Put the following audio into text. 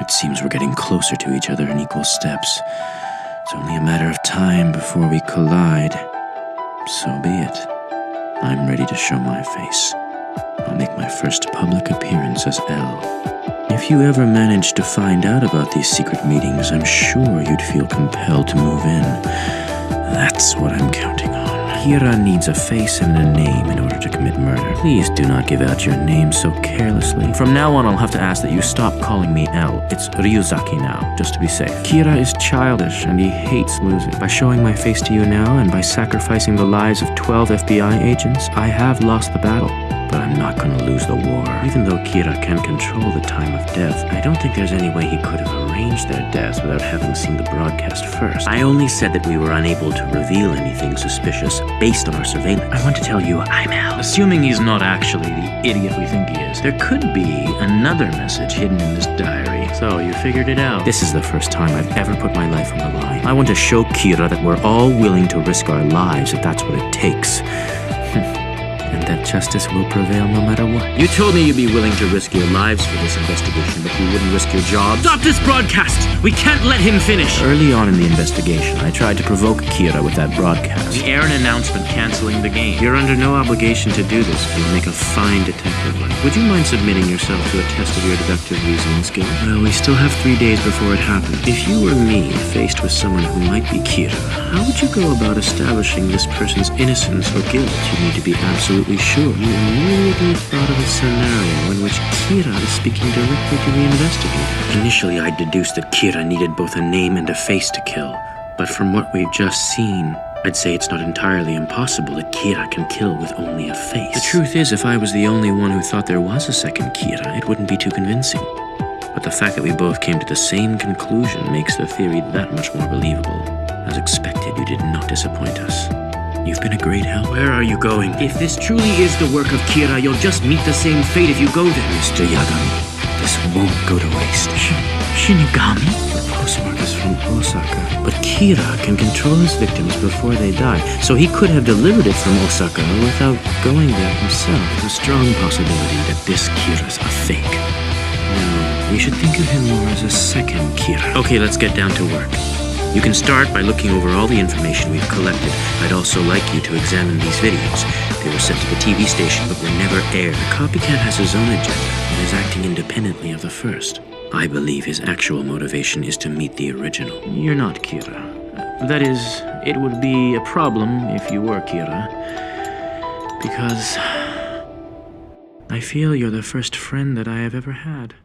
It seems we're getting closer to each other in equal steps. It's only a matter of time before we collide. So be it. I'm ready to show my face. I'll make my first public appearance as L. If you ever managed to find out about these secret meetings, I'm sure you'd feel compelled to move in. That's what I'm counting on. Kira needs a face and a name in order to commit murder. Please do not give out your name so carelessly. From now on, I'll have to ask that you stop calling me L. It's Ryuzaki now, just to be safe. Kira is childish and he hates losing. By showing my face to you now and by sacrificing the lives of 12 FBI agents, I have lost the battle. But I'm not going to lose the war. Even though Kira can control the time of death, I don't think there's any way he could have arranged their deaths without having seen the broadcast first. I only said that we were unable to reveal anything suspicious based on our surveillance. I want to tell you I'm Al. Assuming he's not actually the idiot we think he is, there could be another message hidden in this diary. So you figured it out. This is the first time I've ever put my life on the line. I want to show Kira that we're all willing to risk our lives if that's what it takes. And that justice will prevail no matter what. You told me you'd be willing to risk your lives for this investigation, but you wouldn't risk your job. Stop this broadcast! We can't let him finish! Early on in the investigation, I tried to provoke Kira with that broadcast. We air an announcement canceling the game. You're under no obligation to do this if you make a fine detective like. Would you mind submitting yourself to a test of your deductive reasoning skill? Well, we still have 3 days before it happens. If you were me, faced with someone who might be Kira, how would you go about establishing this person's innocence or guilt? You need to be absolutely sure. You immediately thought of a scenario in which Kira is speaking directly to the investigator. Initially, I deduced that Kira needed both a name and a face to kill. But from what we've just seen, I'd say it's not entirely impossible that Kira can kill with only a face. The truth is, if I was the only one who thought there was a second Kira, it wouldn't be too convincing. But the fact that we both came to the same conclusion makes the theory that much more believable. As expected, you did not disappoint us. You've been a great help. Where are you going? If this truly is the work of Kira, you'll just meet the same fate if you go there. Mr. Yagami, this won't go to waste. Shinigami? The postmark is from Osaka. But Kira can control his victims before they die, so he could have delivered it from Osaka without going there himself. There's a strong possibility that this Kira's a fake. No, we should think of him more as a second Kira. Okay, let's get down to work. You can start by looking over all the information we've collected. I'd also like you to examine these videos. They were sent to the TV station but were never aired. The copycat has his own agenda and is acting independently of the first. I believe his actual motivation is to meet the original. You're not Kira. That is, it would be a problem if you were Kira. Because I feel you're the first friend that I have ever had.